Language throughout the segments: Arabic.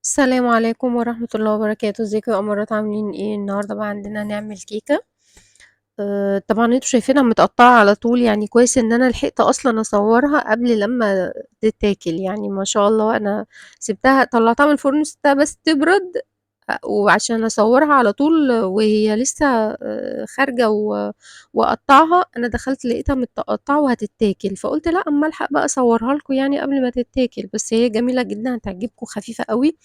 السلام عليكم ورحمة الله وبركاته، ازيكم يا أمارات عاملين ايه؟ النهاردة بقى عندنا نعمل كيكة. طبعا انتوا شايفينها متقطعة على طول، يعني كويس ان انا لحقت اصلا اصورها قبل لما تتاكل. يعني ما شاء الله انا سبتها، طلعتها من الفرن، سبتها بس تبرد، وعشان اصورها على طول وهي لسه خارجة واقطعها. انا دخلت لقيتها متقطعة وهتتاكل، فقلت لا اما الحق بقى اصورها لكم يعني قبل ما تتاكل. بس هي جميلة جدا، هتعجبكم، خفيفة قوي.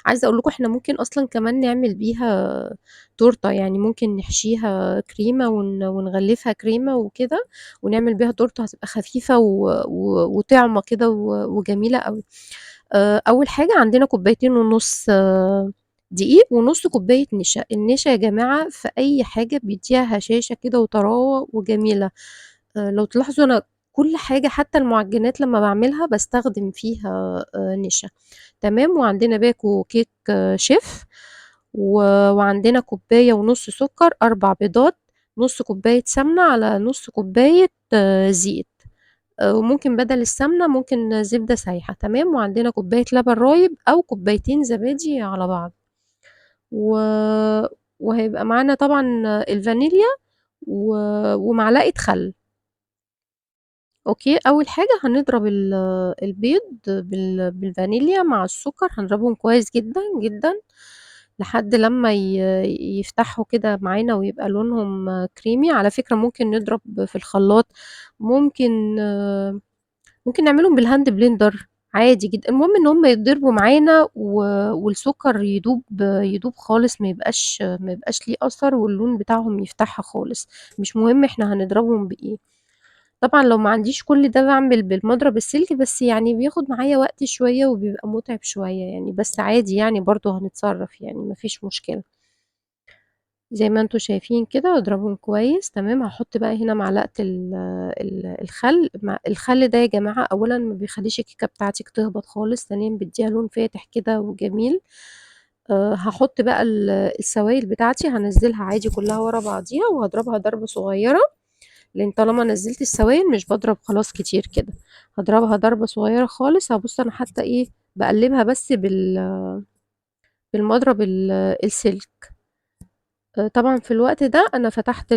عايزة اقول لكم احنا ممكن اصلا كمان نعمل بيها تورتة، يعني ممكن نحشيها كريمة ونغلفها كريمة وكده، ونعمل بيها تورتة هتبقى خفيفة وطعمة كده وجميلة قوي. اول حاجة عندنا كوبايتين ونص دقيق، ونص كوباية نشا. النشا يا جماعة في اي حاجة بيديها هشاشة كده وطراوة وجميلة. لو تلاحظوا انا كل حاجة حتى المعجنات لما بعملها بستخدم فيها نشا. تمام. وعندنا باكو كيك شيف، وعندنا كوباية ونص سكر، 4 بيضات، نص كوباية سمنة على نص كوباية زيت. وممكن بدل السمنة ممكن زبدة سايحة. تمام. وعندنا كوباية لبن رايب أو كوبايتين زبادي على بعض. و... وهيبقى معانا طبعا الفانيليا و... ومعلقة خل. اوكي. اول حاجة هنضرب البيض بالفانيليا مع السكر، هنضربهم كويس جدا جدا لحد لما يفتحوا كده معانا ويبقى لونهم كريمي. على فكرة ممكن نضرب في الخلاط، ممكن ممكن نعملهم بالهاند بلندر عادي جدا. المهم ان هم يتضربوا معانا والسكر يدوب خالص، ما يبقاش ليه اثر، واللون بتاعهم يفتحها خالص. مش مهم احنا هنضربهم بايه. طبعا لو ما عنديش كل ده بعمل بالمضرب السلك، بس يعني بياخد معايا وقت شوية وبيبقى متعب شوية يعني، بس عادي يعني برضو هنتصرف يعني مفيش مشكلة. زي ما انتوا شايفين كده اضربهم كويس. تمام. هحط بقى هنا معلقة الخل. الخل ده يا جماعة اولا ما بيخليش الكيكة بتاعتك تهبط خالص، ثانيا بيديها لون فاتح كده وجميل. هحط بقى السوائل بتاعتي، هنزلها عادي كلها ورا بعضيها وهضربها ضربة صغيرة، لان طالما نزلت السوائل مش بضرب خلاص كتير كده. هضربها ضربة صغيرة خالص. هبص انا حتى ايه بقلبها بس بالمضرب السلك. طبعا في الوقت ده انا فتحت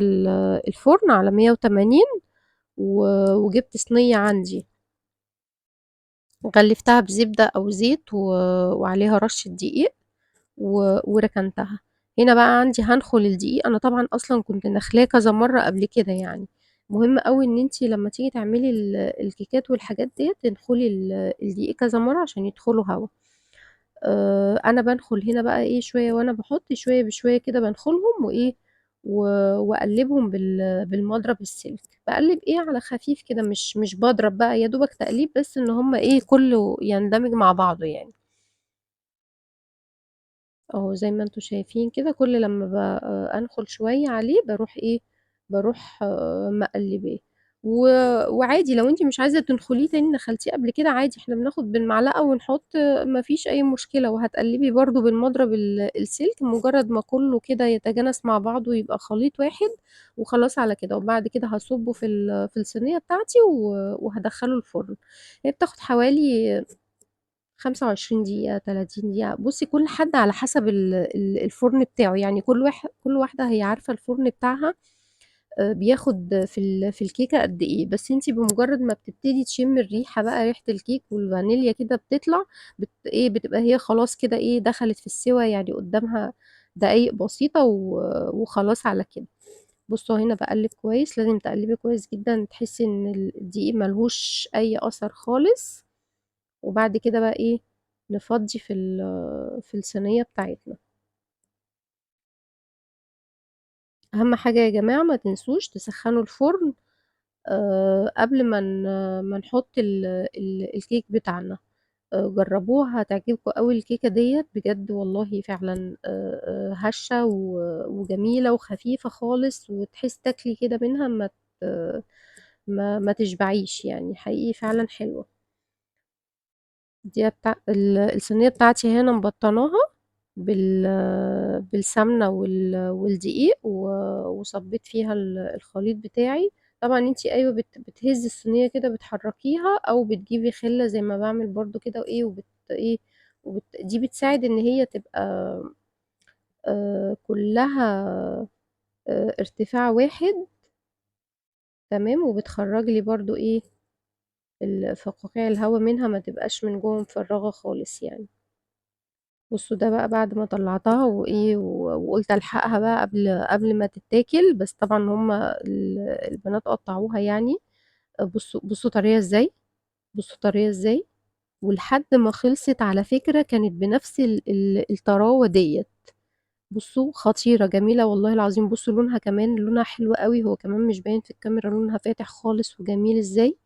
الفرن على 180، وجبت صينية عندي غلفتها بزبدة او زيت وعليها رشة دقيق وركنتها. هنا بقى عندي هنخل الدقيق. انا طبعا اصلا كنت نخلاه كذا مرة قبل كده يعني. مهم قوي ان انتي لما تيجي تعملي الكيكات والحاجات ديت تنخلي الدقيق كذا مرة عشان يدخلوا هوا. انا بنخل هنا بقى ايه شوية، وانا بحط شوية بشوية كده بنخلهم وايه واقلبهم بالمضرب السلك. بقلب ايه على خفيف كده، مش بضرب بقى، يا دوبك تقليب بس ان هما ايه كله يندمج مع بعضه يعني. اهو زي ما انتوا شايفين كده، كل لما انخل شوية عليه بروح ايه، بروح مقلباه. وعادي لو انتي مش عايزة تنخليه تاني، نخلتيه قبل كده عادي، احنا بناخد بالمعلقة ونحط، مفيش اي مشكلة. وهتقلبي برضو بالمضرب السلك مجرد ما كله كده يتجانس مع بعضه ويبقى خليط واحد، وخلاص على كده. وبعد كده هصبه في الصينية بتاعتي وهدخله الفرن. هي بتاخد حوالي 25 دقيقة، 30 دقيقة. بُصّي كل حد على حسب الفرن بتاعه، يعني كل واحدة هي عارفة الفرن بتاعها بياخد في الكيكة قد إيه. بس أنتِ بمجرد ما بتبتدي تشمي الريحة بقى، ريحة الكيك والفانيليا كده بتطلع، بتبقى هي خلاص كده إيه دخلت في السِوَى، يعني قدامها دقايق بسيطة وخلاص على كده. بُصّوا هنا باقلِّب كويس، لازم تقلِّبي كويس جدًا تحسي إن الدقيق ما لهوش أي أثر خالص. وبعد كده بقى إيه، نفضّي في الصينية بتاعتنا. أهم حاجة يا جماعة ما تنسوش تسخّنوا الفرن قبل ما نحط الكيك بتاعنا. جرّبوها هتعجبكم أوي الكيكة ديّة بجد والله فعلًا، هشة وجميلة وخفيفة خالص، وتحسّي تاكلي كده منها ما تشبعيش يعني، حقيقي فعلًا حلوة. دي بتاع الصينية بتاعتي هنا مبطناها بالسمنة والدقيق وصبيت فيها الخليط بتاعي. طبعا انتي ايوه بتهزي الصينية كده بتحركيها، او بتجيبي خلة زي ما بعمل برضو كده وايه ايه دي بتساعد إن هي تبقى كلّها ارتفاع واحد، تمام، وبتخرّج لي برضه إيه، فقاقيع الهوا منها ما تبقاش من جوّه مفرّغة خالص يعني. بُصّوا ده بقى بعد ما طلّعتها وإيه، وقُلت ألحقها بقى قبل ما تتاكل، بس طبعًا هُم البنات قطّعوها يعني. بُصّوا طريّة إزاي، بُصّوا طريّة إزاي، ولحد ما خلصت على فكرة كانت بنفس الطراوة ديّة. بُصّوا خطيرة، جميلة والله العظيم. بُصّوا لونها كمان، لونها حلو أوي، هو كمان مش باين في الكاميرا لونها فاتح خالص وجميل إزاي.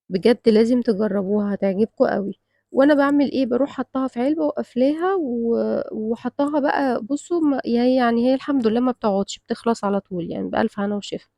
بجد لازم تجرّبوها هتعجبكم أوي. وأنا باعمل إيه، باروح حاطاها في علبة وقافلاها وحاطاها بقى. بُصّوا يعني هي الحمد لله ما بتقعدش، بتخلص على طول يعني بألف هنا وشفا.